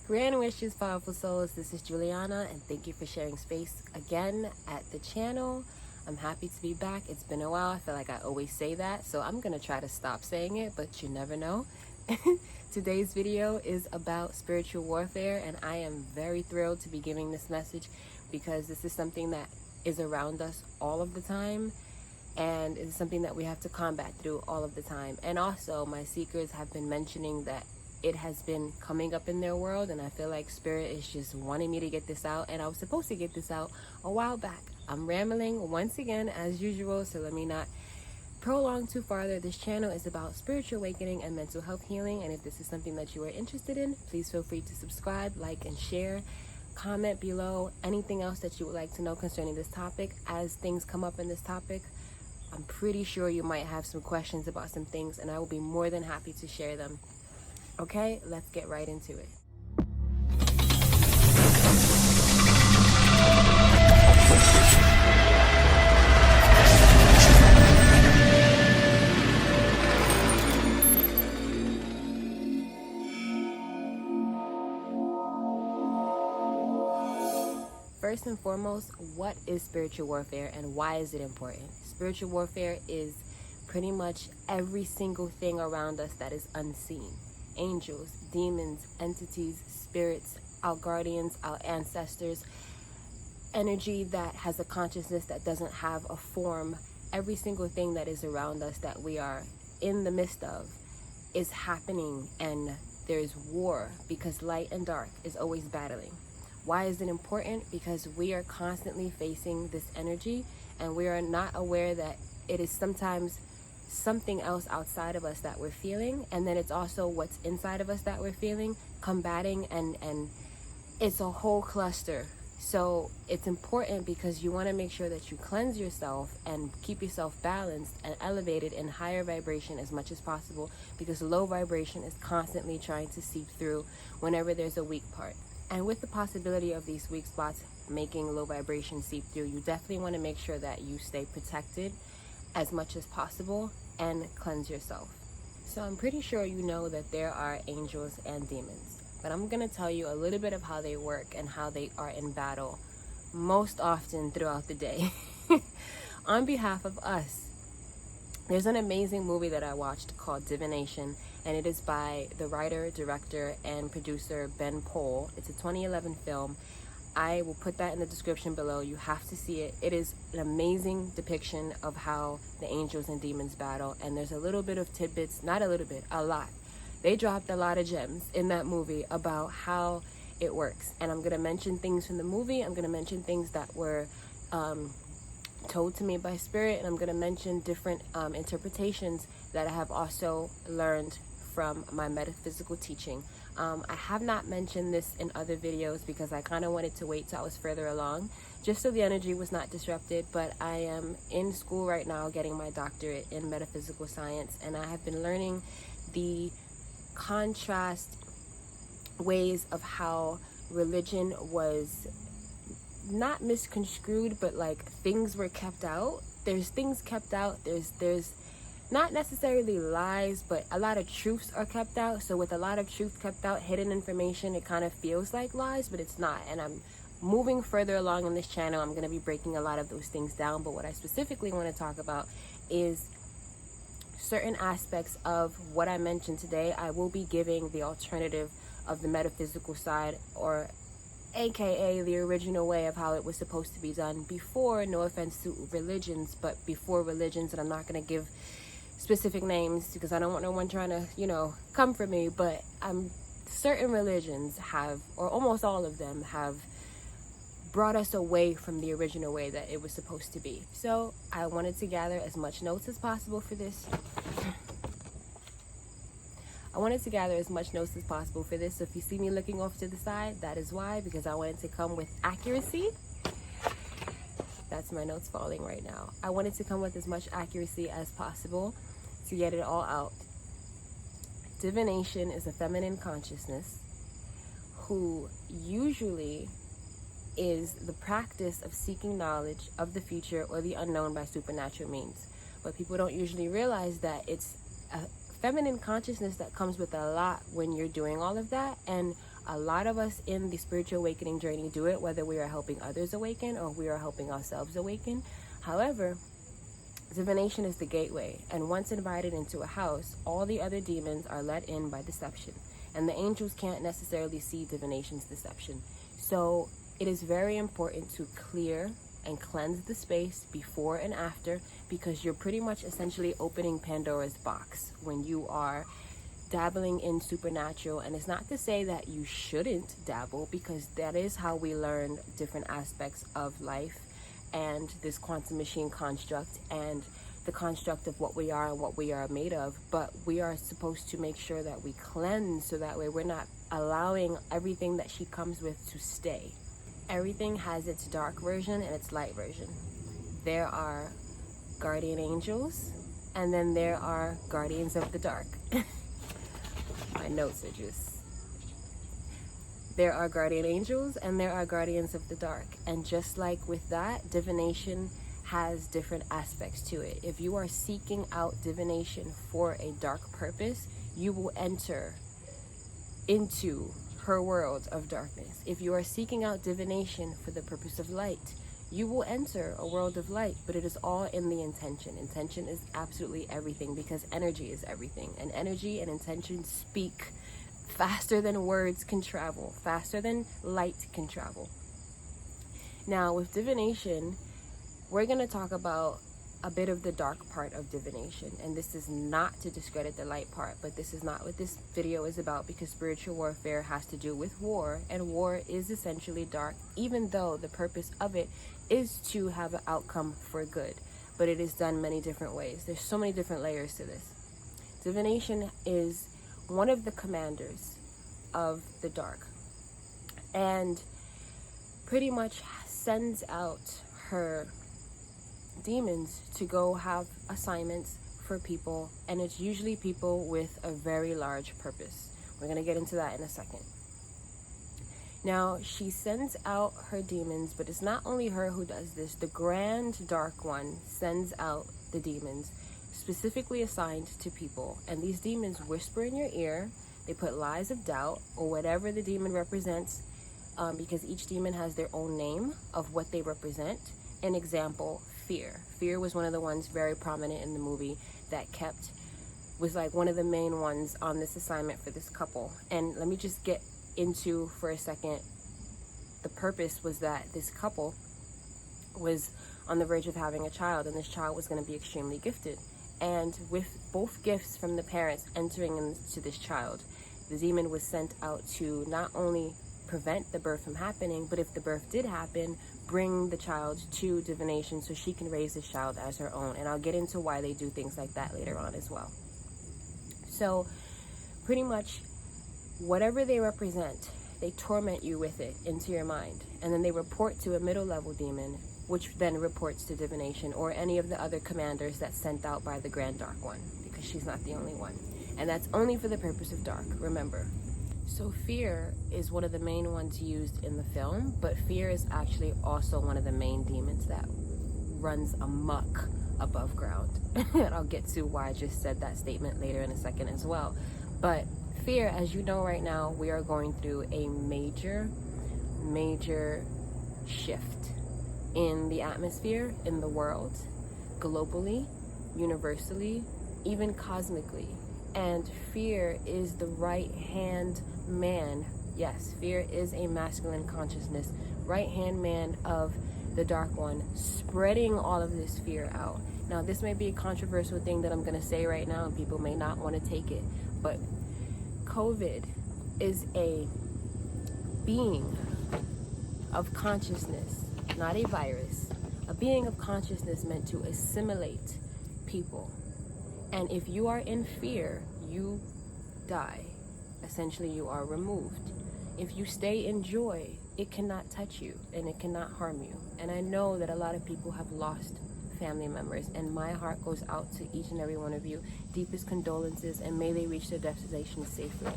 Grand wishes, powerful souls. This is Juliana, and thank you for sharing space again at the channel. I'm happy to be back. It's been a while. I feel like I always say that, so I'm gonna try to stop saying it, but you never know. Today's video is about spiritual warfare, and I am very thrilled to be giving this message because this is something that is around us all of the time, and it's something that we have to combat through all of the time. And also, my seekers have been mentioning that it has been coming up in their world, and I feel like Spirit is just wanting me to get this out, and I was supposed to get this out a while back. I'm rambling once again as usual, so let me not prolong too farther. This channel is about spiritual awakening and mental health healing, and if this is something that you are interested in, please feel free to subscribe, like, and share. Comment below anything else that you would like to know concerning this topic. As things come up in this topic, I'm pretty sure you might have some questions about some things, and I will be more than happy to share them. Okay, let's get right into it. First and foremost, what is spiritual warfare and why is it important? Spiritual warfare is pretty much every single thing around us that is unseen. Angels, demons, entities, spirits, our guardians, our ancestors, energy that has a consciousness that doesn't have a form. Every single thing that is around us that we are in the midst of is happening, and there's war because light and dark is always battling. Why is it important? Because we are constantly facing this energy, and we are not aware that it is sometimes something else outside of us that we're feeling, and then it's also what's inside of us that we're feeling, combating, and it's a whole cluster. So it's important because you want to make sure that you cleanse yourself and keep yourself balanced and elevated in higher vibration as much as possible, because low vibration is constantly trying to seep through whenever there's a weak part. And with the possibility of these weak spots making low vibration seep through, you definitely want to make sure that you stay protected as much as possible and cleanse yourself. So I'm pretty sure you know that there are angels and demons, but I'm going to tell you a little bit of how they work and how they are in battle most often throughout the day. On behalf of us, there's an amazing movie that I watched called Divination, and it is by the writer, director, and producer Pohl. It's a 2011 film. I will put that in the description below. You have to see it. It is an amazing depiction of how the angels and demons battle, and there's a little bit of tidbits, not a little bit, a lot. They dropped a lot of gems in that movie about how it works, and I'm going to mention things from the movie. I'm going to mention things that were told to me by Spirit, and I'm going to mention different interpretations that I have also learned from my metaphysical teaching. I have not mentioned this in other videos because I kind of wanted to wait till I was further along, just so the energy was not disrupted, but I am in school right now getting my doctorate in metaphysical science, and I have been learning the contrast ways of how religion was not misconstrued, but like things were kept out. There's things kept out. There's not necessarily lies, but a lot of truths are kept out. So with a lot of truth kept out, hidden information, it kind of feels like lies, but it's not. And I'm moving further along on this channel. I'm going to be breaking a lot of those things down, but what I specifically want to talk about is certain aspects of what I mentioned today. I will be giving the alternative of the metaphysical side, or aka the original way of how it was supposed to be done before, no offense to religions, but before religions. And I'm not going to give specific names because I don't want no one trying to, come for me, but certain religions have, or almost all of them have, brought us away from the original way that it was supposed to be. So I wanted to gather as much notes as possible for this. So if you see me looking off to the side, that is why, because I wanted to come with accuracy. That's my notes falling right now. I wanted to come with as much accuracy as possible to get it all out. Divination is a feminine consciousness who usually is the practice of seeking knowledge of the future or the unknown by supernatural means. But people don't usually realize that it's a feminine consciousness that comes with a lot when you're doing all of that, and A lot of us in the spiritual awakening journey do it, whether we are helping others awaken or we are helping ourselves awaken. However, divination is the gateway, and once invited into a house, all the other demons are let in by deception, and the angels can't necessarily see divination's deception. So it is very important to clear and cleanse the space before and after, because you're pretty much essentially opening Pandora's box when you are dabbling in supernatural. And it's not to say that you shouldn't dabble, because that is how we learn different aspects of life and this quantum machine construct and the construct of what we are and what we are made of. But we are supposed to make sure that we cleanse, so that way we're not allowing everything that she comes with to stay. Everything has its dark version and its light version. There are guardian angels, and then there are guardians of the dark. My notes are just... There are guardian angels and there are guardians of the dark. And just like with that, divination has different aspects to it. If you are seeking out divination for a dark purpose, you will enter into her world of darkness. If you are seeking out divination for the purpose of light, you will enter a world of light, but it is all in the intention. Intention is absolutely everything, because energy is everything. And energy and intention speak faster than words can travel, faster than light can travel. Now, with divination, we're going to talk about a bit of the dark part of divination. And this is not to discredit the light part, but this is not what this video is about, because spiritual warfare has to do with war, and war is essentially dark, even though the purpose of it is to have an outcome for good. But it is done many different ways. There's so many different layers to this. Divination is one of the commanders of the dark, and pretty much sends out her demons to go have assignments for people, and it's usually people with a very large purpose. We're going to get into that in a second. Now, she sends out her demons, but it's not only her who does this. The Grand Dark One sends out the demons specifically assigned to people, and these demons whisper in your ear. They put lies of doubt, or whatever the demon represents, because each demon has their own name of what they represent. An example, fear. Fear was one of the ones very prominent in the movie that was like one of the main ones on this assignment for this couple. And let me just get into for a second, the purpose was that this couple was on the verge of having a child, and this child was going to be extremely gifted. And with both gifts from the parents entering into this child, the demon was sent out to not only prevent the birth from happening, but if the birth did happen, bring the child to divination so she can raise this child as her own. And I'll get into why they do things like that later on as well. So pretty much whatever they represent, they torment you with it into your mind, and then they report to a middle level demon, which then reports to divination or any of the other commanders that's sent out by the Grand Dark One, because she's not the only one. And that's only for the purpose of dark, remember. So fear is one of the main ones used in the film, but fear is actually also one of the main demons that runs amok above ground. And I'll get to why I just said that statement later in a second as well. But fear, as you know right now, we are going through a major shift in the atmosphere, in the world, globally, universally, even cosmically. And fear is the right-hand man. Yes, fear is a masculine consciousness, right-hand man of the Dark One, spreading all of this fear out. Now, this may be a controversial thing that I'm going to say right now, and people may not want to take it, but COVID is a being of consciousness, not a virus. A being of consciousness meant to assimilate people. And if you are in fear, you die. Essentially, you are removed. If you stay in joy, it cannot touch you and it cannot harm you. And I know that a lot of people have lost family members, and my heart goes out to each and every one of you. Deepest condolences, and may they reach their destination safely.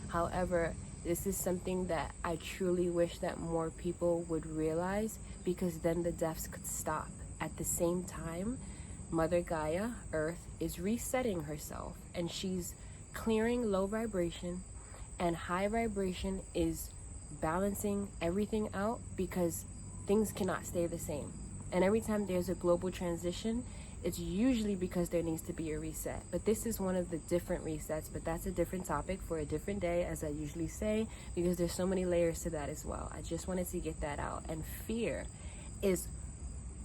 However, this is something that I truly wish that more people would realize, because then the deaths could stop. At the same time, Mother Gaia, Earth, is resetting herself, and she's clearing low vibration, And high vibration is balancing everything out, because things cannot stay the same. And every time there's a global transition, it's usually because there needs to be a reset. But this is one of the different resets, but that's a different topic for a different day, as I usually say, because there's so many layers to that as well. I just wanted to get that out. And fear is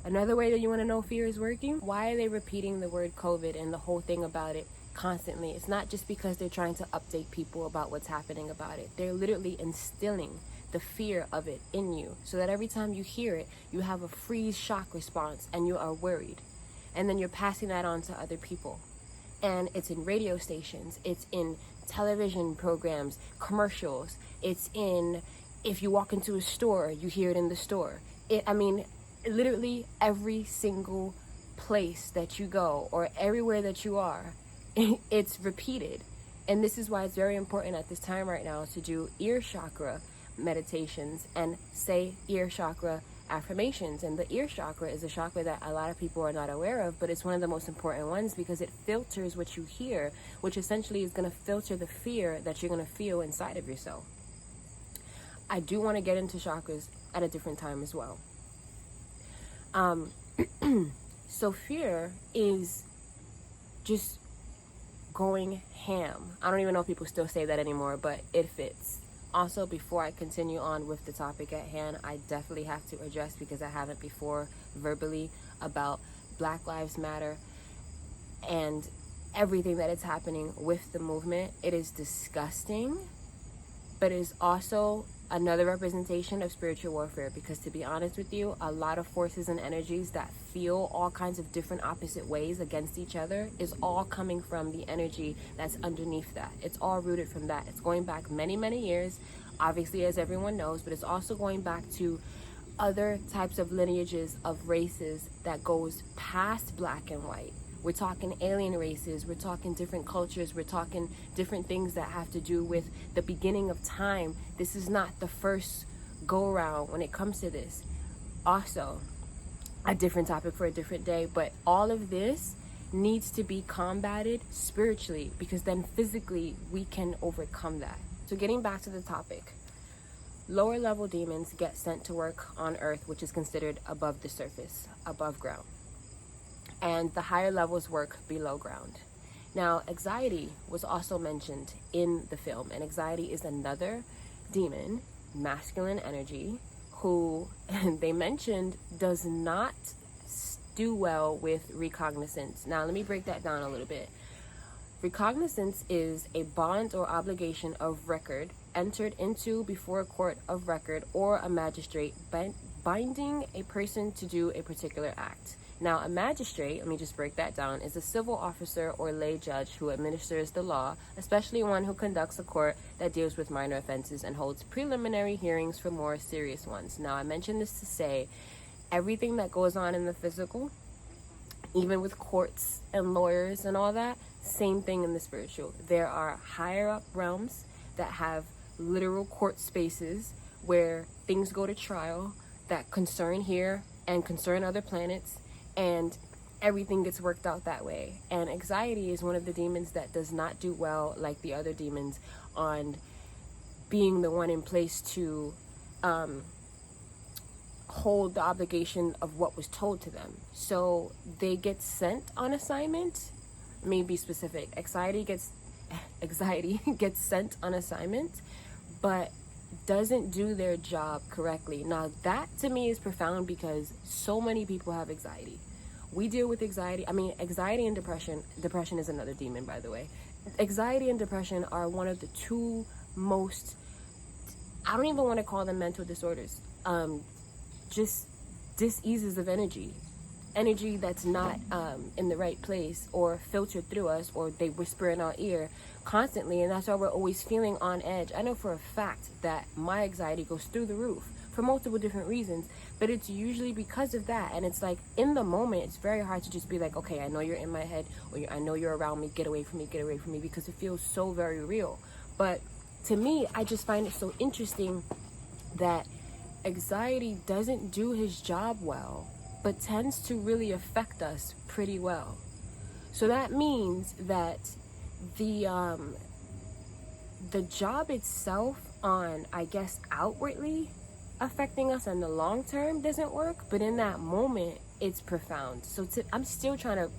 another way that you want to know fear is working. Why are they repeating the word COVID and the whole thing about it constantly? It's not just because they're trying to update people about what's happening about it. They're literally instilling the fear of it in you, so that every time you hear it, you have a freeze shock response and you are worried. And then you're passing that on to other people. And it's in radio stations, it's in television programs, commercials, it's in, if you walk into a store, you hear it in the store. Literally every single place that you go, or everywhere that you are, it's repeated. And this is why it's very important at this time right now to do ear chakra meditations and say ear chakra affirmations. And the ear chakra is a chakra that a lot of people are not aware of, but it's one of the most important ones, because it filters what you hear, which essentially is going to filter the fear that you're going to feel inside of yourself. I do want to get into chakras at a different time as well. So fear is just going ham. I don't even know if people still say that anymore, but it fits. Also, before I continue on with the topic at hand, I definitely have to address, because I haven't before verbally, about Black Lives Matter and everything that is happening with the movement. It is disgusting, but it is also another representation of spiritual warfare, because to be honest with you, a lot of forces and energies that feel all kinds of different opposite ways against each other is all coming from the energy that's underneath that. It's all rooted from that. It's going back many, many years, obviously, as everyone knows, but it's also going back to other types of lineages of races that goes past black and white. We're talking alien races, we're talking different cultures, we're talking different things that have to do with the beginning of time. This is not the first go around when it comes to this. Also, a different topic for a different day, but all of this needs to be combated spiritually, because then physically we can overcome that. So getting back to the topic, lower level demons get sent to work on earth, which is considered above the surface, above ground. And the higher levels work below ground. Now, anxiety was also mentioned in the film, and anxiety is another demon, masculine energy, who they mentioned does not do well with recognizance. Now, let me break that down a little bit. Recognizance is a bond or obligation of record entered into before a court of record or a magistrate, binding a person to do a particular act. Now, a magistrate, let me just break that down, is a civil officer or lay judge who administers the law, especially one who conducts a court that deals with minor offenses and holds preliminary hearings for more serious ones. Now, I mentioned this to say everything that goes on in the physical, even with courts and lawyers and all that, same thing in the spiritual. There are higher up realms that have literal court spaces where things go to trial that concern here and concern other planets, and everything gets worked out that way. And anxiety is one of the demons that does not do well, like the other demons, on being the one in place to hold the obligation of what was told to them. So they get sent on assignment. Let me be specific. Anxiety gets sent on assignment, but doesn't do their job correctly. Now, that to me is profound, because so many people have anxiety. We deal with anxiety. Anxiety and depression. Depression is another demon, by the way. Anxiety and depression are one of the two most, I don't even want to call them mental disorders. Just diseases of energy that's not in the right place, or filtered through us, or they whisper in our ear constantly, and that's why we're always feeling on edge. I know for a fact that my anxiety goes through the roof for multiple different reasons, but it's usually because of that. And it's like, in the moment, it's very hard to just be like, okay, I know you're in my head, or I know you're around me, get away from me, because it feels so very real. But to me, I just find it so interesting that anxiety doesn't do his job well, but tends to really affect us pretty well. So that means that the job itself on, I guess, outwardly affecting us in the long term doesn't work, but in that moment it's profound. So I'm still trying to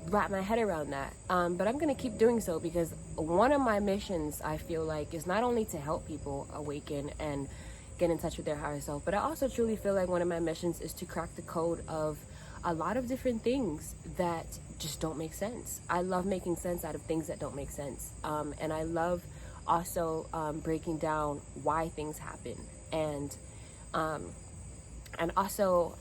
wrap my head around that, but I'm gonna keep doing so, because one of my missions, I feel like, is not only to help people awaken and get in touch with their higher self, but I also truly feel like one of my missions is to crack the code of a lot of different things that just don't make sense. I love making sense out of things that don't make sense, and I love also breaking down why things happen, and also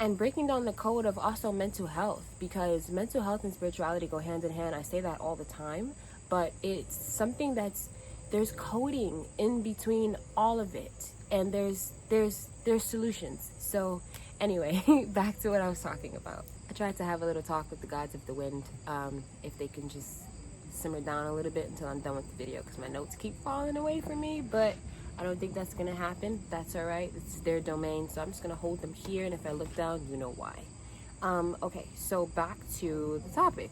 and breaking down the code of also mental health, because mental health and spirituality go hand in hand. I say that all the time, but it's something there's coding in between all of it, and there's solutions. So anyway, back to what I was talking about. I tried to have a little talk with the gods of the wind, if they can just simmer down a little bit until I'm done with the video, because my notes keep falling away from me, but I don't think that's gonna happen. That's all right. It's their domain, so I'm just gonna hold them here, and if I look down, you know why. Okay, so back to the topic.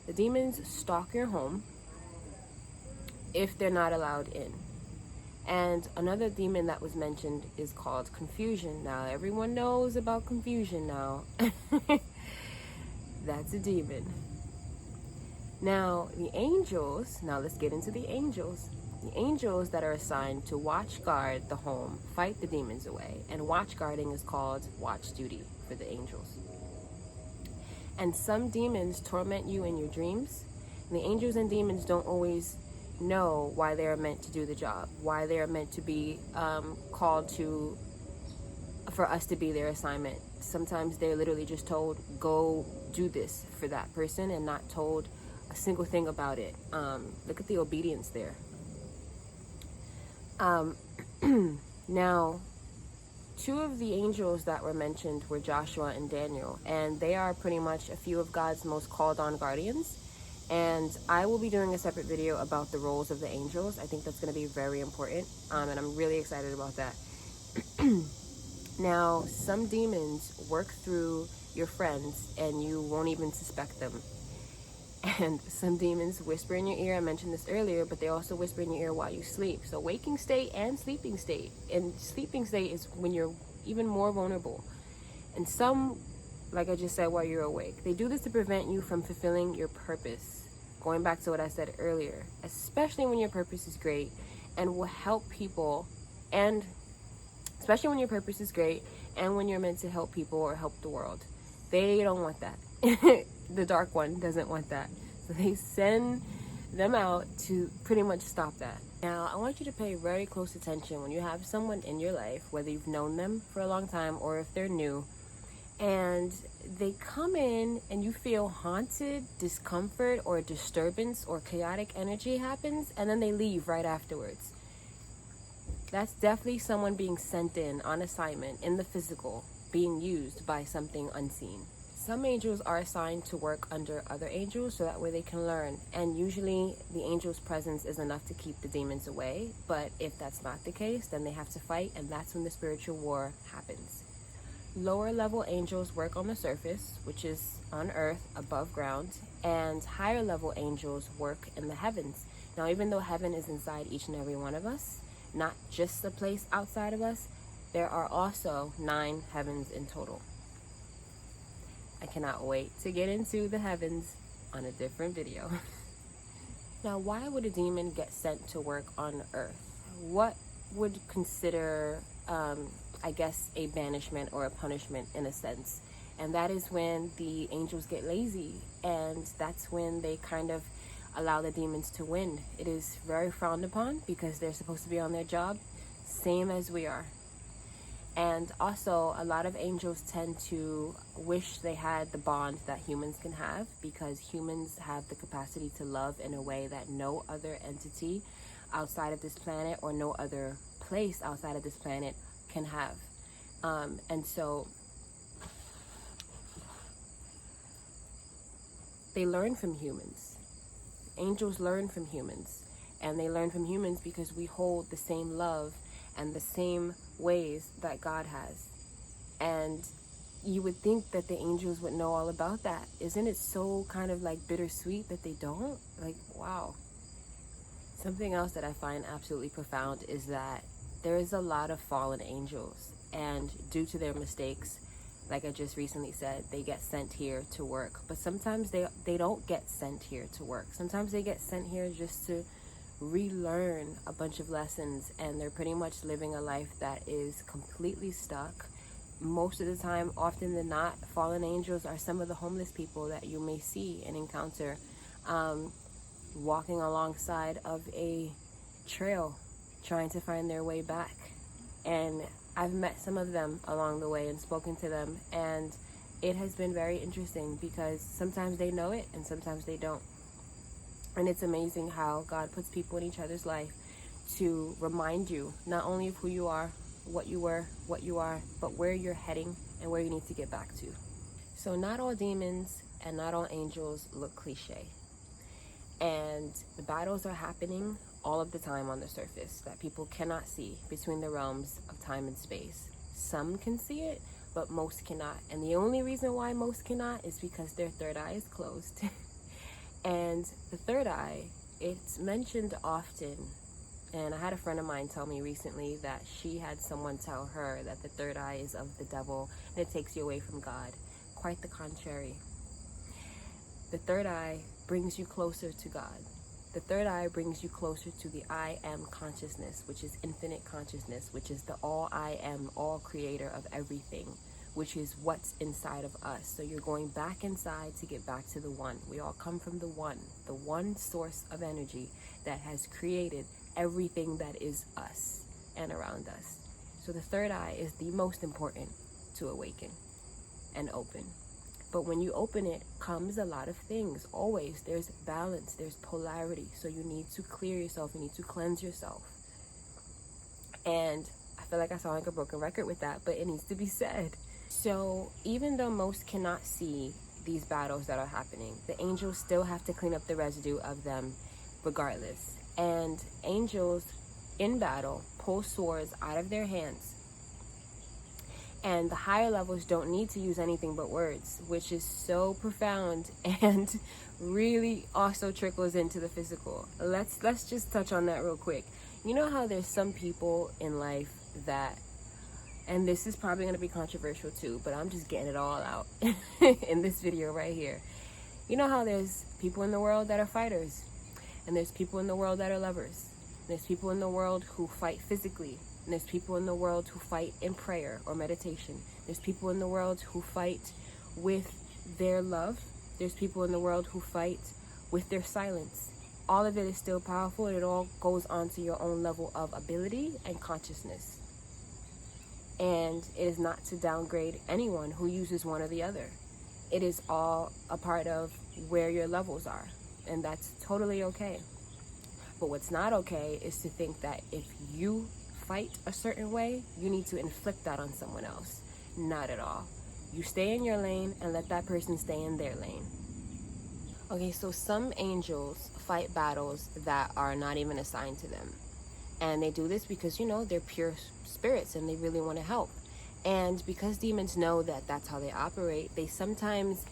The demons stalk your home if they're not allowed in. And another demon that was mentioned is called confusion. Now, everyone knows about confusion now. That's a demon. Now, the angels, now let's get into the angels. The angels that are assigned to watch guard the home fight the demons away, and watch guarding is called watch duty for the angels. And some demons torment you in your dreams. And the angels and demons don't always know why they are meant to do the job, why they are meant to be called to, for us to be their assignment. Sometimes they're literally just told, go do this for that person, and not told a single thing about it. Look at the obedience there. Now, two of the angels that were mentioned were Joshua and Daniel, and they are pretty much a few of God's most called on guardians. And I will be doing a separate video about the roles of the angels. I think that's going to be very important, and I'm really excited about that. Now, some demons work through your friends and you won't even suspect them. And some demons whisper in your ear. I mentioned this earlier, but they also whisper in your ear while you sleep. So waking state and sleeping state. And sleeping state is when you're even more vulnerable. And some, like I just said, while you're awake. They do this to prevent you from fulfilling your purpose. Going back to what I said earlier, especially when your purpose is great and will help people, and especially when your purpose is great and when you're meant to help people or help the world. They don't want that. The dark one doesn't want that. So they send them out to pretty much stop that. Now, I want you to pay very close attention when you have someone in your life, whether you've known them for a long time or if they're new, and they come in and you feel haunted, discomfort, or disturbance or chaotic energy happens, and then they leave right afterwards. That's definitely someone being sent in on assignment in the physical, being used by something unseen. Some angels are assigned to work under other angels so that way they can learn, and usually the angel's presence is enough to keep the demons away. But if that's not the case, then they have to fight, and that's when the spiritual war happens. Lower level angels work on the surface, which is on earth, above ground, and higher level angels work in the heavens. Now, even though heaven is inside each and every one of us, not just a place outside of us, there are also 9 heavens in total. I cannot wait to get into the heavens on a different video. Now, why would a demon get sent to work on earth? What would consider, I guess, a banishment or a punishment in a sense? And that is when the angels get lazy, and that's when they kind of allow the demons to win. It is very frowned upon because they're supposed to be on their job, same as we are. And also, a lot of angels tend to wish they had the bond that humans can have, because humans have the capacity to love in a way that no other entity outside of this planet or no other place outside of this planet can have. And so they learn from humans. Angels learn from humans, and they learn from humans because we hold the same love and the same ways that God has. And you would think that the angels would know all about that. Isn't it so kind of like bittersweet that they don't? Like, wow. Something else that I find absolutely profound is that there is a lot of fallen angels, and due to their mistakes, like I just recently said, they get sent here to work. But sometimes they don't get sent here to work. Sometimes they get sent here just to relearn a bunch of lessons, and they're pretty much living a life that is completely stuck. Most of the time, often than not, fallen angels are some of the homeless people that you may see and encounter walking alongside of a trail trying to find their way back. And I've met some of them along the way and spoken to them, and it has been very interesting because sometimes they know it and sometimes they don't. And it's amazing how God puts people in each other's life to remind you not only of who you are, what you were, what you are, but where you're heading and where you need to get back to. So not all demons and not all angels look cliche. And the battles are happening all of the time on the surface that people cannot see between the realms of time and space. Some can see it, but most cannot. And the only reason why most cannot is because their third eye is closed. And the third eye, it's mentioned often. And I had a friend of mine tell me recently that she had someone tell her that the third eye is of the devil and it takes you away from God. Quite the contrary. The third eye brings you closer to God. The third eye brings you closer to the I am consciousness, which is infinite consciousness, which is the all I am, all creator of everything, which is what's inside of us. So you're going back inside to get back to the one. We all come from the one source of energy that has created everything that is us and around us. So the third eye is the most important to awaken and open. But when you open it, comes a lot of things. Always, there's balance, there's polarity. So you need to clear yourself, you need to cleanse yourself. And I feel like I sound like a broken record with that, but it needs to be said. So even though most cannot see these battles that are happening, the angels still have to clean up the residue of them regardless. And angels in battle pull swords out of their hands. And the higher levels don't need to use anything but words, which is so profound and really also trickles into the physical. Let's just touch on that real quick. You know how there's some people in life that, and this is probably going to be controversial too, but I'm just getting it all out in this video right here. You know how there's people in the world that are fighters, and there's people in the world that are lovers. There's people in the world who fight physically. And there's people in the world who fight in prayer or meditation. There's people in the world who fight with their love. There's people in the world who fight with their silence. All of it is still powerful, and it all goes on to your own level of ability and consciousness. And it is not to downgrade anyone who uses one or the other. It is all a part of where your levels are, and that's totally okay. But what's not okay is to think that if you fight a certain way, you need to inflict that on someone else. Not at all. You stay in your lane and let that person stay in their lane. Okay, so some angels fight battles that are not even assigned to them. And they do this because, they're pure spirits and they really want to help. And because demons know that that's how they operate, they sometimes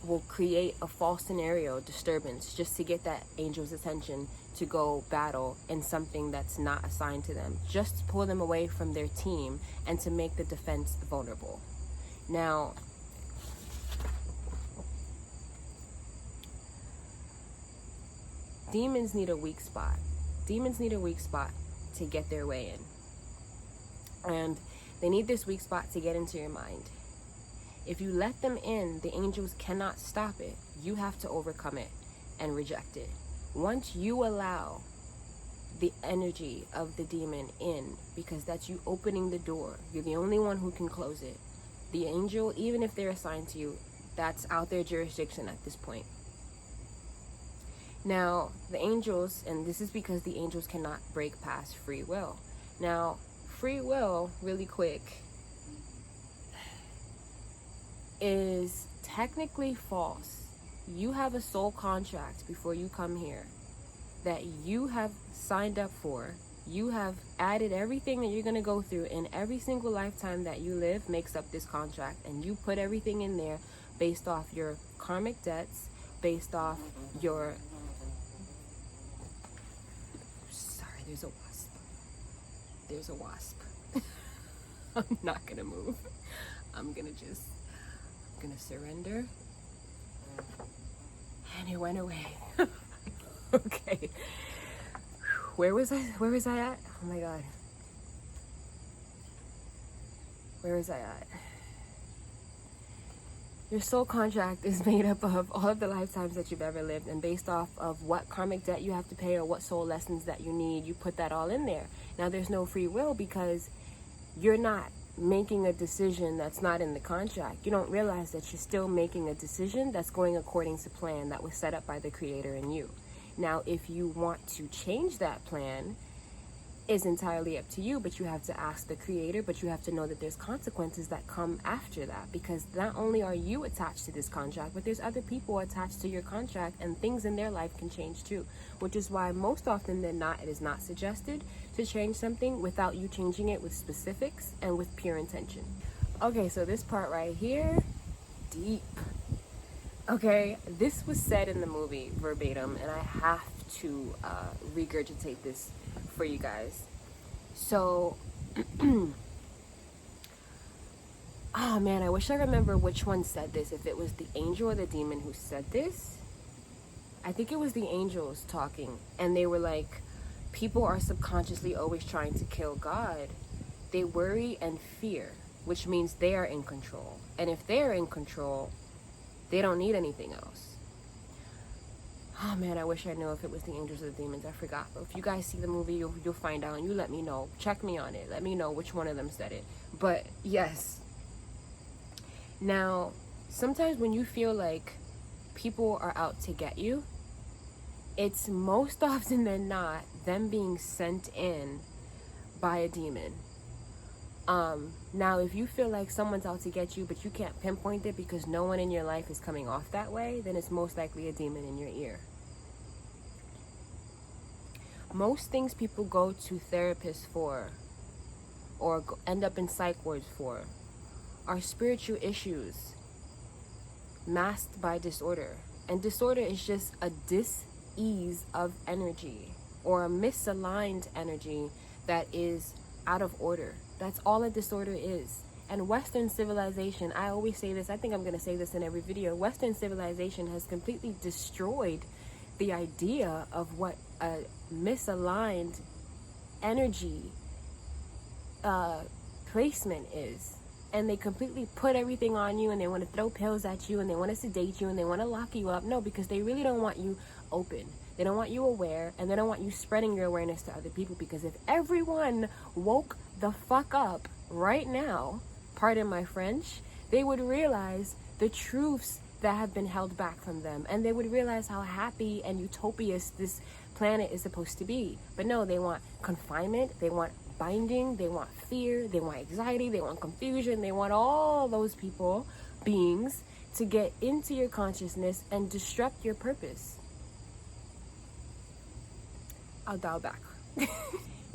will create a false scenario disturbance just to get that angel's attention to go battle in something that's not assigned to them, just to pull them away from their team and to make the defense vulnerable. Now, demons need a weak spot. Demons need a weak spot to get their way in. And they need this weak spot to get into your mind. If you let them in, the angels cannot stop it. You have to overcome it and reject it. Once you allow the energy of the demon in, because that's you opening the door, you're the only one who can close it. The angel, even if they're assigned to you, that's out their jurisdiction at this point. Now, the angels, and this is because the angels cannot break past free will. Now, free will, really quick, is technically false. You have a soul contract before you come here that you have signed up for You have added everything that you're going to go through in every single lifetime that you live makes up this contract. And you put everything in there based off your karmic debts, based off your... Sorry, there's a wasp. There's a wasp. I'm not going to move. I'm going to surrender. And it went away. Okay. Where was I at? Oh my God. Where was I at? Your soul contract is made up of all of the lifetimes that you've ever lived, and based off of what karmic debt you have to pay or what soul lessons that you need, you put that all in there. Now there's no free will because you're not making a decision that's not in the contract. You don't realize that you're still making a decision that's going according to plan that was set up by the Creator and you. Now, if you want to change that plan, is entirely up to you, but you have to ask the Creator, but you have to know that there's consequences that come after that, because not only are you attached to this contract, but there's other people attached to your contract, and things in their life can change too, which is why most often than not, it is not suggested to change something without you changing it with specifics and with pure intention. Okay, so this part right here, deep. Okay, this was said in the movie verbatim, and I have to regurgitate this for you guys. So, oh man, I wish I remember which one said this, if it was the angel or the demon who said this. I think it was the angels talking, and they were like, people are subconsciously always trying to kill God. They worry and fear, which means they are in control. And if they're in control, they don't need anything else. Oh man, I wish I knew if it was the angels or the demons. I forgot. But if you guys see the movie, you'll find out, and you let me know. Check me on it. Let me know which one of them said it. But yes. Now, sometimes when you feel like people are out to get you, it's most often than not them being sent in by a demon. Now, if you feel like someone's out to get you, but you can't pinpoint it because no one in your life is coming off that way, then it's most likely a demon in your ear. Most things people go to therapists for, or end up in psych wards for, are spiritual issues masked by disorder. And disorder is just a dis-ease of energy, or a misaligned energy that is out of order. That's all a disorder is. And Western civilization, I always say this, I think I'm going to say this in every video, Western civilization has completely destroyed the idea of what a misaligned energy placement is. And they completely put everything on you, and they want to throw pills at you, and they want to sedate you, and they want to lock you up. No, because they really don't want you open. They don't want you aware, and they don't want you spreading your awareness to other people, because if everyone woke the fuck up right now, pardon my French, they would realize the truths that have been held back from them, and they would realize how happy and utopious this planet is supposed to be. But no, they want confinement, they want binding, they want fear, they want anxiety, they want confusion, they want all those beings to get into your consciousness and disrupt your purpose. I'll dial back.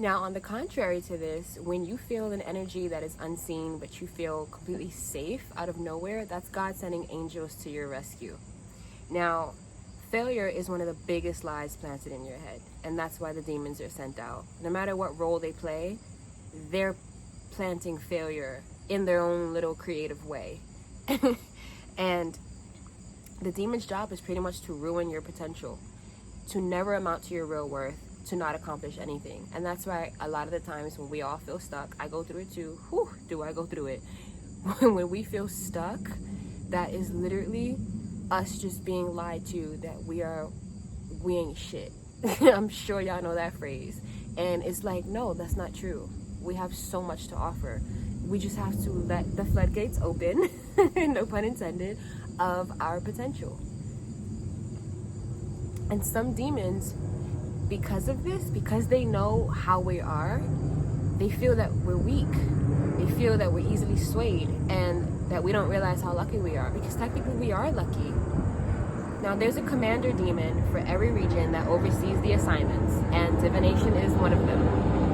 Now, on the contrary to this, when you feel an energy that is unseen, but you feel completely safe out of nowhere, that's God sending angels to your rescue. Now, failure is one of the biggest lies planted in your head, and that's why the demons are sent out. No matter what role they play, they're planting failure in their own little creative way. And the demon's job is pretty much to ruin your potential, to never amount to your real worth, to not accomplish anything. And that's why a lot of the times when we all feel stuck, I go through it too. Whew, do I go through it? When we feel stuck, that is literally us just being lied to that we ain't shit. I'm sure y'all know that phrase. And it's like, no, that's not true. We have so much to offer. We just have to let the floodgates open, no pun intended, of our potential. And some demons, because of this, because they know how we are, they feel that we're weak. They feel that we're easily swayed, and that we don't realize how lucky we are, because technically we are lucky. Now, there's a commander demon for every region that oversees the assignments, and Divination is one of them.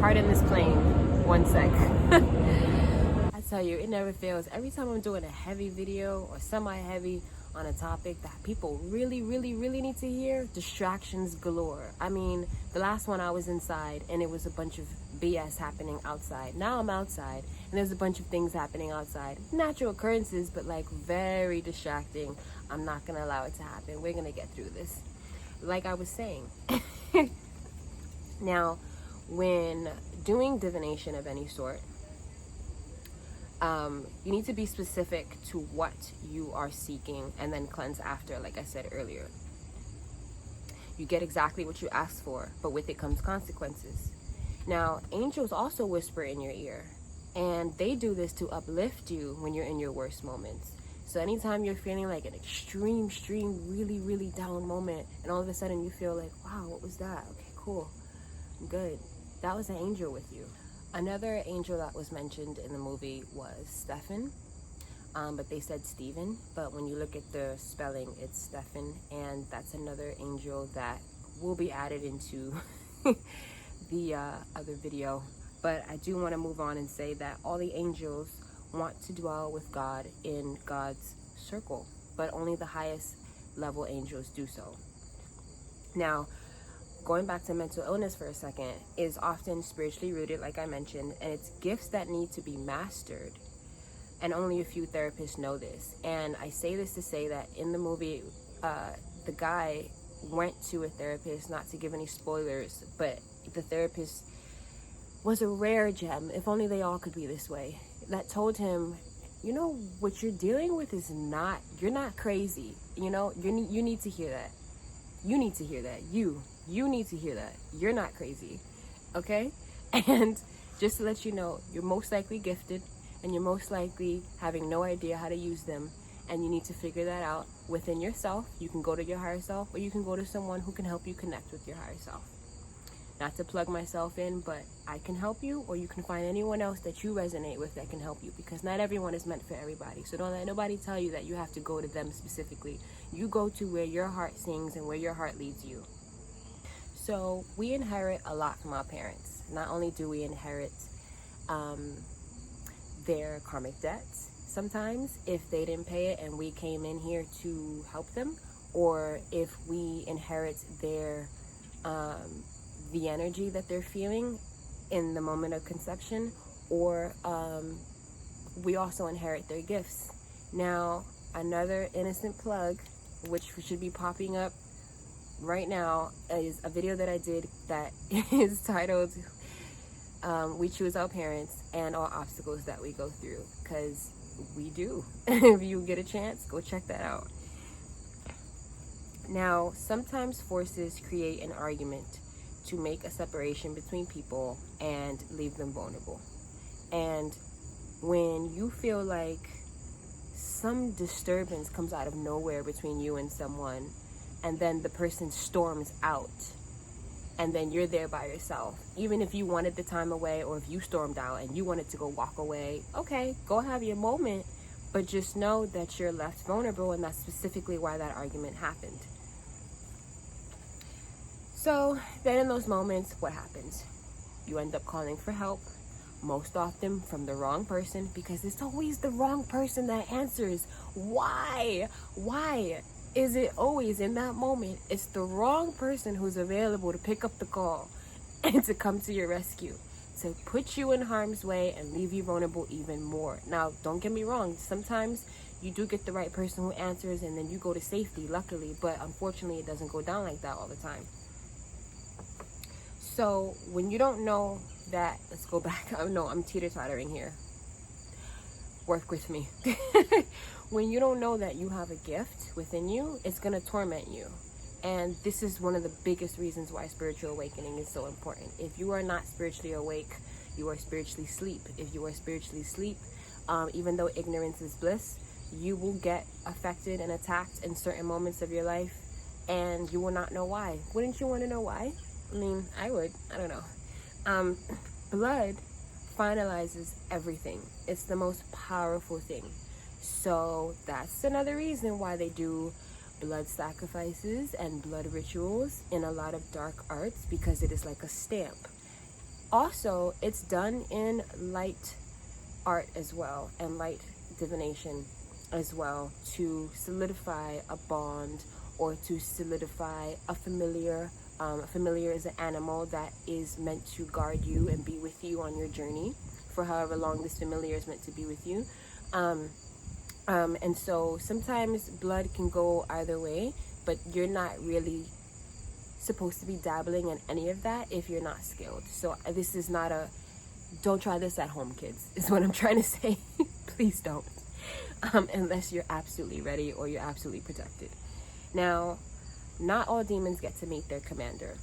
Pardon this plane. One sec. I tell you, it never fails. Every time I'm doing a heavy video or semi-heavy on a topic that people really, really, really need to hear, distractions galore. I mean, the last one I was inside and it was a bunch of BS happening outside. Now I'm outside and there's a bunch of things happening outside. Natural occurrences, but like very distracting. I'm not gonna allow it to happen. We're gonna get through this. Like I was saying. Now, when doing divination of any sort, you need to be specific to what you are seeking and then cleanse after, like I said earlier. You get exactly what you asked for, but with it comes consequences. Now, angels also whisper in your ear, and they do this to uplift you when you're in your worst moments. So anytime you're feeling like an extreme, really, really down moment, and all of a sudden you feel like, wow, what was that? Okay, cool, I'm good. That was an angel with you. Another angel that was mentioned in the movie was Stephen, but they said Stephen, but when you look at the spelling, it's Stephen, and that's another angel that will be added into the other video. But I do want to move on and say that all the angels want to dwell with God in God's circle, but only the highest level angels do so. Now, going back to mental illness for a second, is often spiritually rooted, like I mentioned, and it's gifts that need to be mastered. And only a few therapists know this. And I say this to say that in the movie, the guy went to a therapist, not to give any spoilers, but the therapist was a rare gem, if only they all could be this way, that told him, you know, what you're dealing with is not, you're not crazy. You know, you need to hear that. You need to hear that. You need to hear that. You're not crazy. Okay? And just to let you know, you're most likely gifted and you're most likely having no idea how to use them, and you need to figure that out within yourself. You can go to your higher self, or you can go to someone who can help you connect with your higher self. Not to plug myself in, but I can help you, or you can find anyone else that you resonate with that can help you, because not everyone is meant for everybody. So don't let nobody tell you that you have to go to them specifically. You go to where your heart sings and where your heart leads you. So we inherit a lot from our parents. Not only do we inherit their karmic debts sometimes, if they didn't pay it and we came in here to help them, or if we inherit their the energy that they're feeling in the moment of conception, or we also inherit their gifts. Now, another innocent plug, which should be popping up right now, is a video that I did that is titled We Choose Our Parents and All Obstacles That We Go Through, because we do. If you get a chance, go check that out. Now, sometimes forces create an argument to make a separation between people and leave them vulnerable. And when you feel like some disturbance comes out of nowhere between you and someone, and then the person storms out, and then you're there by yourself, even if you wanted the time away, or if you stormed out and you wanted to go walk away, okay, go have your moment, but just know that you're left vulnerable, and that's specifically why that argument happened. So then in those moments, what happens? You end up calling for help, most often from the wrong person, because it's always the wrong person that answers. Why is it always in that moment? It's the wrong person who's available to pick up the call and to come to your rescue, to put you in harm's way and leave you vulnerable even more. Now, don't get me wrong, sometimes you do get the right person who answers and then you go to safety, luckily, but unfortunately it doesn't go down like that all the time. So when you don't know that, let's go back. Oh no, I'm teeter-tottering here. Work with me. When you don't know that you have a gift within you, it's going to torment you. And this is one of the biggest reasons why spiritual awakening is so important. If you are not spiritually awake, you are spiritually asleep. If you are spiritually asleep, even though ignorance is bliss, you will get affected and attacked in certain moments of your life, and you will not know why. Wouldn't you want to know why? I mean, I would. I don't know. Blood finalizes everything. It's the most powerful thing. So that's another reason why they do blood sacrifices and blood rituals in a lot of dark arts, because it is like a stamp. Also, it's done in light art as well, and light divination as well, to solidify a bond or to solidify a familiar. A familiar is an animal that is meant to guard you and be with you on your journey for however long this familiar is meant to be with you. And so sometimes blood can go either way, but you're not really supposed to be dabbling in any of that if you're not skilled. So this is not a, don't try this at home, kids, is what I'm trying to say. Please don't. Unless you're absolutely ready or you're absolutely protected. Now, not all demons get to meet their commander.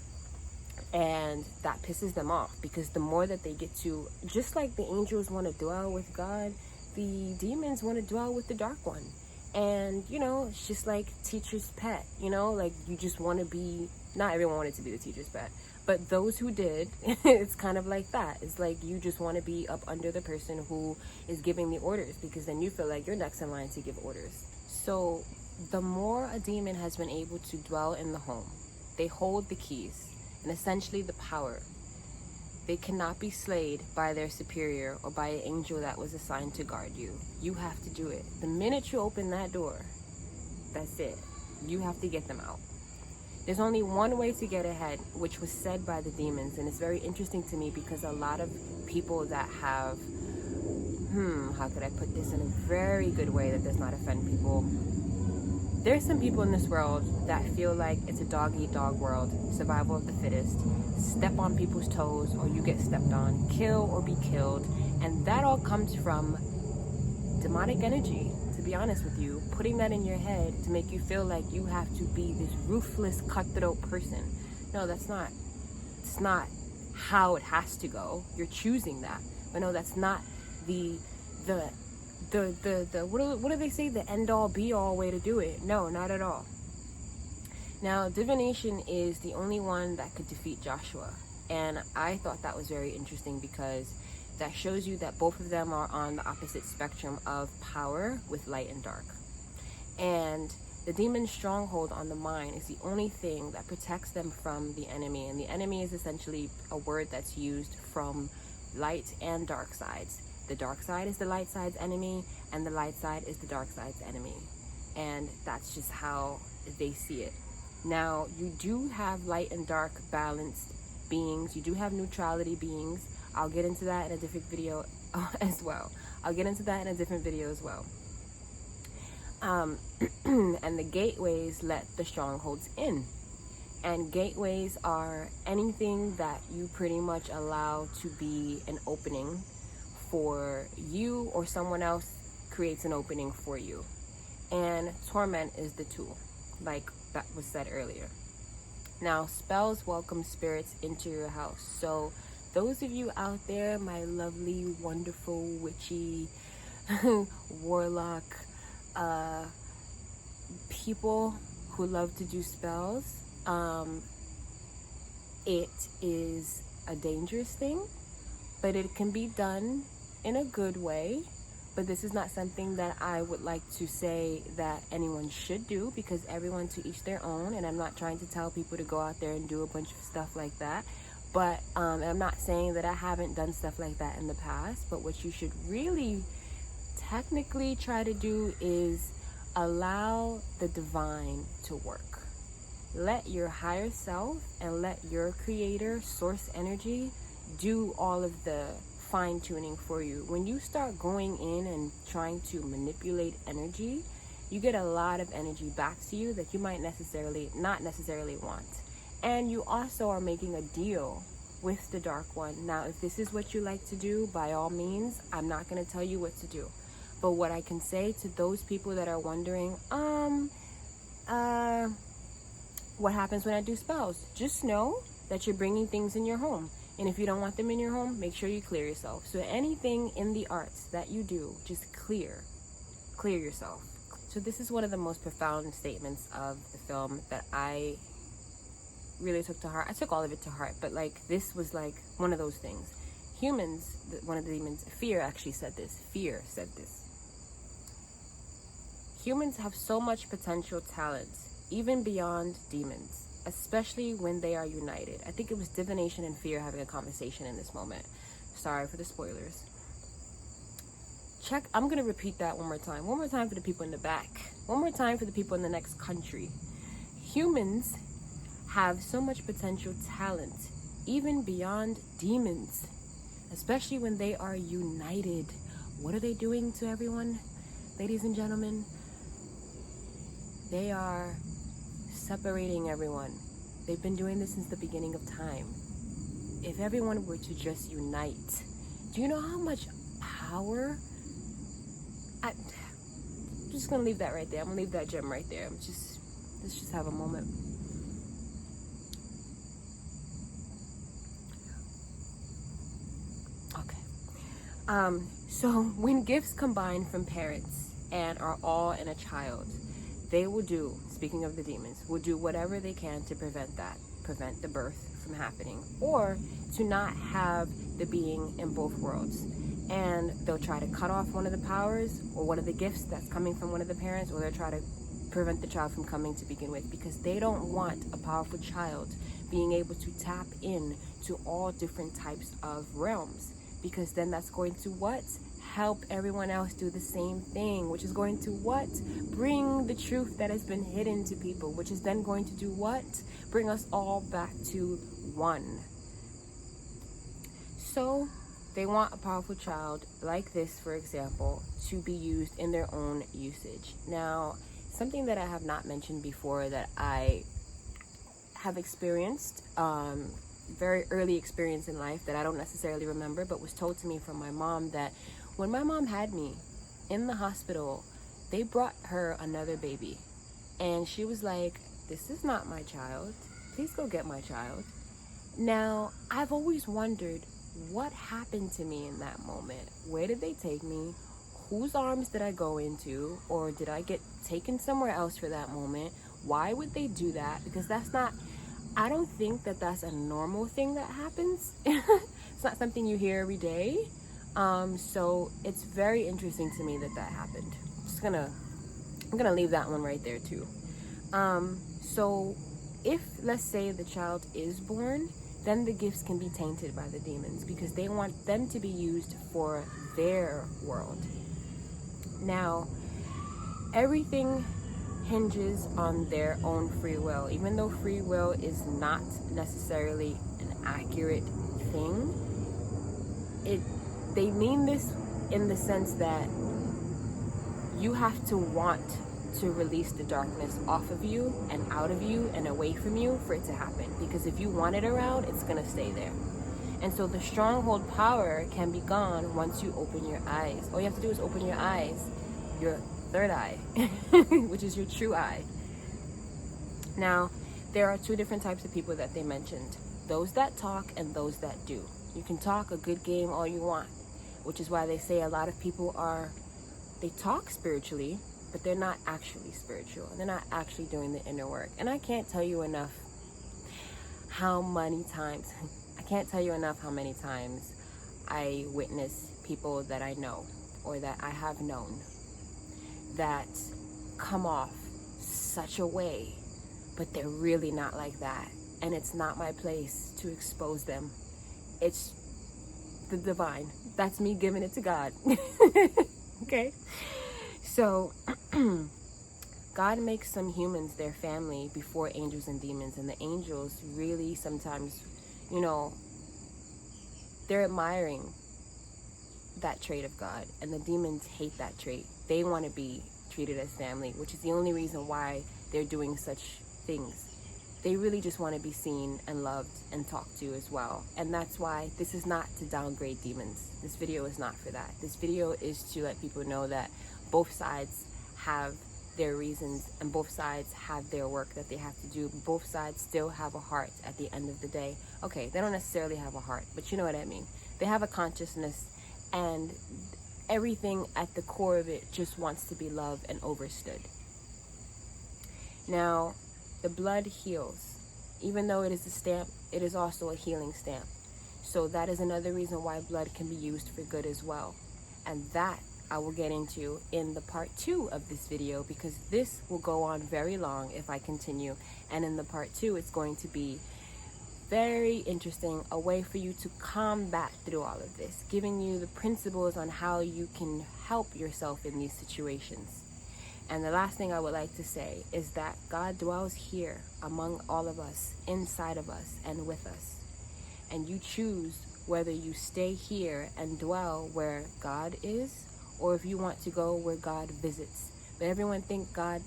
And that pisses them off, because the more that they get to, just like the angels want to dwell with God, the demons want to dwell with the dark one. And, you know, it's just like teacher's pet, you know, like you just want to be, not everyone wanted to be the teacher's pet, but those who did, it's kind of like that. It's like you just want to be up under the person who is giving the orders, because then you feel like you're next in line to give orders. So the more a demon has been able to dwell in the home, they hold the keys and essentially the power. They cannot be slayed by their superior or by an angel that was assigned to guard you. You have to do it. The minute you open that door, that's it. You have to get them out. There's only one way to get ahead, which was said by the demons. And it's very interesting to me, because a lot of people that have, how could I put this in a very good way that does not offend people? There's some people in this world that feel like it's a dog-eat-dog world, survival of the fittest, step on people's toes or you get stepped on, kill or be killed, and that all comes from demonic energy, to be honest with you, putting that in your head to make you feel like you have to be this ruthless, cutthroat person. No, it's not how it has to go. You're choosing that. But no, that's not the what do they say, the end all be all way to do it. No, not at all. Now, divination is the only one that could defeat Joshua, and I thought that was very interesting, because that shows you that both of them are on the opposite spectrum of power with light and dark. And the demon's stronghold on the mind is the only thing that protects them from the enemy, and the enemy is essentially a word that's used from light and dark sides. The dark side is the light side's enemy, and the light side is the dark side's enemy. And that's just how they see it. Now, you do have light and dark balanced beings. You do have neutrality beings. I'll get into that in a different video as well. And the gateways let the strongholds in. And gateways are anything that you pretty much allow to be an opening for you, or someone else creates an opening for you. And torment is the tool, like that was said earlier. Now, spells welcome spirits into your house. So those of you out there, my lovely, wonderful, witchy, warlock people who love to do spells, it is a dangerous thing, but it can be done in a good way. But this is not something that I would like to say that anyone should do, because everyone to each their own, and I'm not trying to tell people to go out there and do a bunch of stuff like that. But I'm not saying that I haven't done stuff like that in the past, but what you should really technically try to do is allow the divine to work. Let your higher self and let your creator, source energy, do all of the fine-tuning for you. When you start going in and trying to manipulate energy, you get a lot of energy back to you that you might not necessarily want. And you also are making a deal with the dark one. Now, if this is what you like to do, by all means, I'm not going to tell you what to do. But what I can say to those people that are wondering, what happens when I do spells? Just know that you're bringing things in your home. And if you don't want them in your home, make sure you clear yourself. So anything in the arts that you do, just clear yourself. So this is one of the most profound statements of the film that I really took to heart. I took all of it to heart, but like this was like one of those things. Humans, one of the demons, Fear actually said this. Fear said this. Humans have so much potential talent, even beyond demons. especially when they are united. I think it was Divination and Fear having a conversation in this moment. Sorry for the spoilers. I'm going to repeat that one more time. One more time for the people in the back. One more time for the people in the next country. Humans have so much potential talent, even beyond demons, especially when they are united. What are they doing to everyone, ladies and gentlemen? They are separating everyone. They've been doing this since the beginning of time. If everyone were to just unite, do you know how much power? I'm just gonna leave that right there. I'm gonna leave that gem right there. Let's just have a moment. Okay. So when gifts combine from parents and are all in a child, they will do, speaking of the demons, will do whatever they can to prevent the birth from happening, or to not have the being in both worlds. And they'll try to cut off one of the powers or one of the gifts that's coming from one of the parents, or they'll try to prevent the child from coming to begin with, because they don't want a powerful child being able to tap in to all different types of realms, because then that's going to help everyone else do the same thing, which is going to bring the truth that has been hidden to people, which is then going to do bring us all back to one. So they want a powerful child like this, for example, to be used in their own usage. Now, something that I have not mentioned before that I have experienced, very early experience in life that I don't necessarily remember, but was told to me from my mom, that when my mom had me in the hospital, they brought her another baby. And she was like, "This is not my child. Please go get my child." Now, I've always wondered what happened to me in that moment. Where did they take me? Whose arms did I go into? Or did I get taken somewhere else for that moment? Why would they do that? Because I don't think that that's a normal thing that happens. It's not something you hear every day. So it's very interesting to me that happened. I'm gonna leave that one right there too. So if, let's say, the child is born, then the gifts can be tainted by the demons, because they want them to be used for their world. Now, everything hinges on their own free will. Even though free will is not necessarily an accurate thing, they mean this in the sense that you have to want to release the darkness off of you and out of you and away from you for it to happen. Because if you want it around, it's gonna stay there. And so the stronghold power can be gone once you open your eyes. All you have to do is open your eyes, your third eye, which is your true eye. Now, there are two different types of people that they mentioned: those that talk and those that do. You can talk a good game all you want, which is why they say a lot of people they talk spiritually, but they're not actually spiritual. They're not actually doing the inner work. And I can't tell you enough how many times I witness people that I know or that I have known that come off such a way, but they're really not like that. And it's not my place to expose them. It's the divine. That's me giving it to God. Okay? So, God makes some humans their family before angels and demons. And the angels really sometimes, they're admiring that trait of God. And the demons hate that trait. They want to be treated as family, which is the only reason why they're doing such things. They really just want to be seen and loved and talked to as well. And that's why this is not to downgrade demons. This video is not for that. This video is to let people know that both sides have their reasons and both sides have their work that they have to do. Both sides still have a heart at the end of the day. Okay, they don't necessarily have a heart, but you know what I mean. They have a consciousness, and everything at the core of it just wants to be loved and overstood. Now, the blood heals. Even though it is a stamp, it is also a healing stamp. So that is another reason why blood can be used for good as well. And that I will get into in the part 2 of this video, because this will go on very long if I continue. And in the part 2, it's going to be very interesting, a way for you to combat through all of this, giving you the principles on how you can help yourself in these situations. And the last thing I would like to say is that God dwells here among all of us, inside of us, and with us. And you choose whether you stay here and dwell where God is, or if you want to go where God visits. But everyone thinks God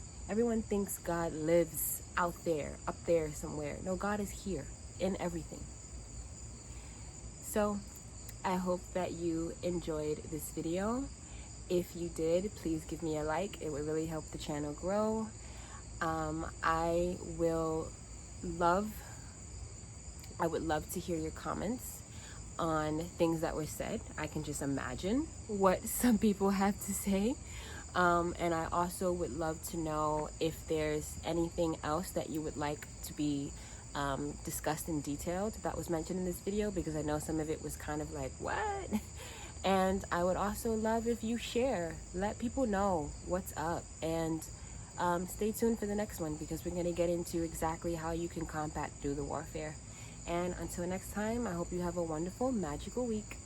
lives out there, up there somewhere. No, God is here in everything. So I hope that you enjoyed this video. If you did, please give me a like. It would really help the channel grow. I would love to hear your comments on things that were said. I can just imagine what some people have to say. And I also would love to know if there's anything else that you would like to be discussed in detail that was mentioned in this video, because I know some of it was kind of like, what? And I would also love if you share, let people know what's up, and stay tuned for the next one, because we're going to get into exactly how you can combat through the warfare. And until next time, I hope you have a wonderful, magical week.